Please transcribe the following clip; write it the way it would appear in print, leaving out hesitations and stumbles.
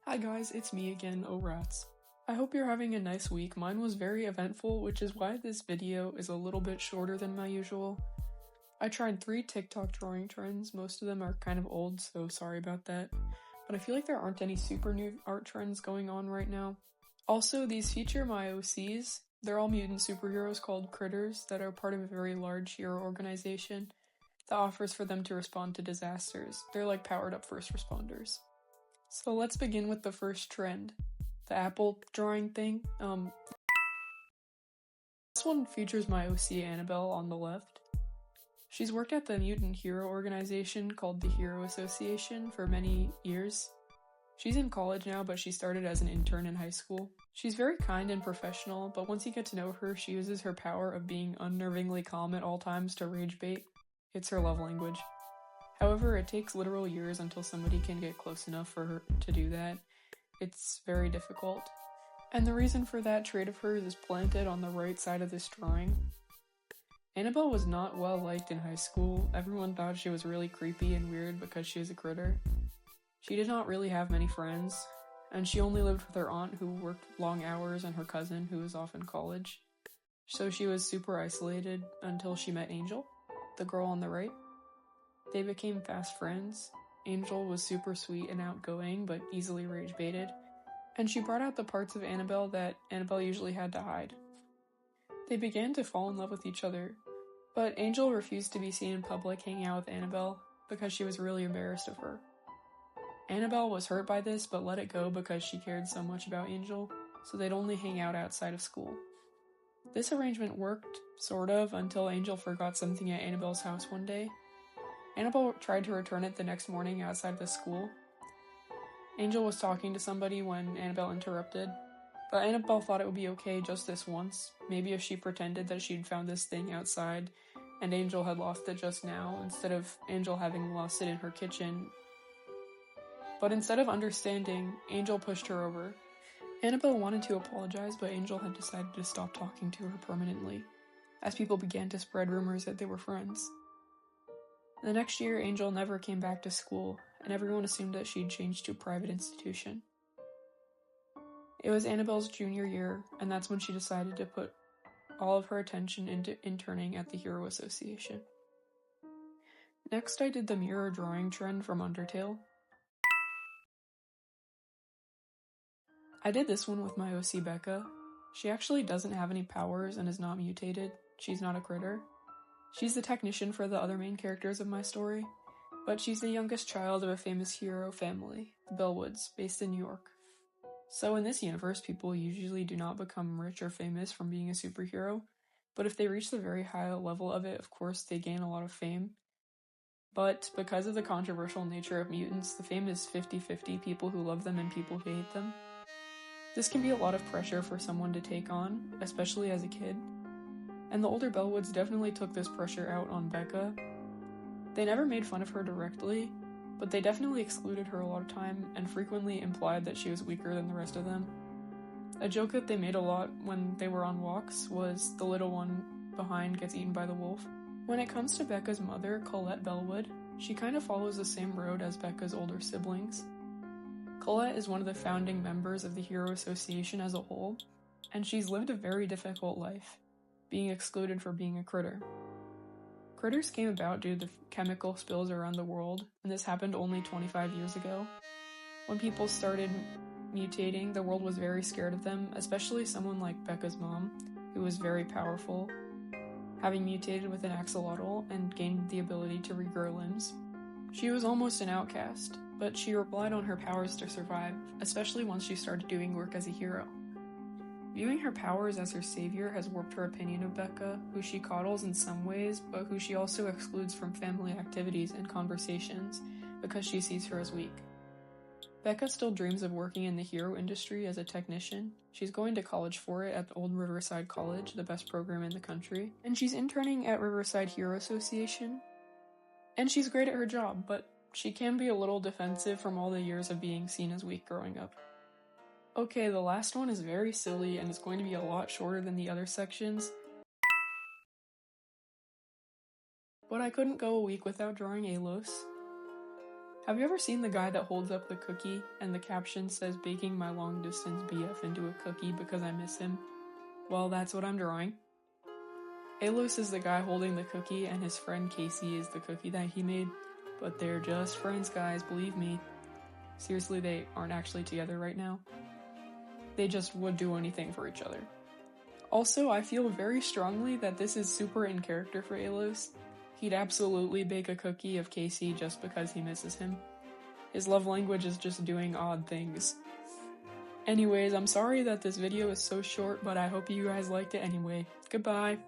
Hi guys, it's me again, Orats. I hope you're having a nice week. Mine was very eventful, which is why this video is a little bit shorter than my usual. I tried 3 TikTok drawing trends, most of them are kind of old, so sorry about that. But I feel like there aren't any super new art trends going on right now. Also, these feature my OCs. They're all mutant superheroes called Critters that are part of a very large hero organization that offers for them to respond to disasters. They're like powered up first responders. So let's begin with the first trend, the apple drawing thing. This one features my OC Annabelle on the left. She's worked at the mutant hero organization called the Hero Association for many years. She's in college now, but she started as an intern in high school. She's very kind and professional, but once you get to know her, she uses her power of being unnervingly calm at all times to rage bait. It's her love language. However, it takes literal years until somebody can get close enough for her to do that. It's very difficult. And the reason for that trait of hers is planted on the right side of this drawing. Annabelle was not well liked in high school. Everyone thought she was really creepy and weird because she was a critter. She did not really have many friends, and she only lived with her aunt who worked long hours and her cousin who was off in college. So she was super isolated until she met Angel, the girl on the right. They became fast friends. Angel was super sweet and outgoing, but easily rage-baited, and she brought out the parts of Annabelle that Annabelle usually had to hide. They began to fall in love with each other, but Angel refused to be seen in public hanging out with Annabelle because she was really embarrassed of her. Annabelle was hurt by this, but let it go because she cared so much about Angel, so they'd only hang out outside of school. This arrangement worked, sort of, until Angel forgot something at Annabelle's house one day. Annabelle tried to return it the next morning outside of the school. Angel was talking to somebody when Annabelle interrupted, but Annabelle thought it would be okay just this once, maybe if she pretended that she'd found this thing outside and Angel had lost it just now, instead of Angel having lost it in her kitchen. But instead of understanding, Angel pushed her over. Annabelle wanted to apologize, but Angel had decided to stop talking to her permanently, as people began to spread rumors that they were friends. The next year, Angel never came back to school, and everyone assumed that she'd changed to a private institution. It was Annabelle's junior year, and that's when she decided to put all of her attention into interning at the Hero Association. Next, I did the mirror drawing trend from Undertale. I did this one with my OC Becca. She actually doesn't have any powers and is not mutated. She's not a critter. She's the technician for the other main characters of my story, but she's the youngest child of a famous hero family, the Bellwoods, based in New York. So in this universe, people usually do not become rich or famous from being a superhero, but if they reach the very high level of it, of course, they gain a lot of fame. But because of the controversial nature of mutants, the fame is 50-50, people who love them and people who hate them. This can be a lot of pressure for someone to take on, especially as a kid. And the older Bellwoods definitely took this pressure out on Becca. They never made fun of her directly, but they definitely excluded her a lot of time and frequently implied that she was weaker than the rest of them. A joke that they made a lot when they were on walks was the little one behind gets eaten by the wolf. When it comes to Becca's mother, Colette Bellwood, she kind of follows the same road as Becca's older siblings. Colette is one of the founding members of the Hero Association as a whole, and she's lived a very difficult life, being excluded for being a critter. Critters came about due to the chemical spills around the world, and this happened only 25 years ago. When people started mutating, the world was very scared of them, especially someone like Becca's mom, who was very powerful, having mutated with an axolotl and gained the ability to regrow limbs. She was almost an outcast, but she relied on her powers to survive, especially once she started doing work as a hero. Viewing her powers as her savior has warped her opinion of Becca, who she coddles in some ways, but who she also excludes from family activities and conversations because she sees her as weak. Becca still dreams of working in the hero industry as a technician. She's going to college for it at the Old Riverside College, the best program in the country, and she's interning at Riverside Hero Association. And she's great at her job, but she can be a little defensive from all the years of being seen as weak growing up. Okay, the last one is very silly and it's going to be a lot shorter than the other sections. But I couldn't go a week without drawing Alos. Have you ever seen the guy that holds up the cookie and the caption says baking my long distance BF into a cookie because I miss him? Well, that's what I'm drawing. Alos is the guy holding the cookie and his friend Casey is the cookie that he made, but they're just friends, guys, believe me. Seriously, they aren't actually together right now. They just would do anything for each other. Also, I feel very strongly that this is super in character for Alos. He'd absolutely bake a cookie of Casey just because he misses him. His love language is just doing odd things. Anyways, I'm sorry that this video is so short, but I hope you guys liked it anyway. Goodbye!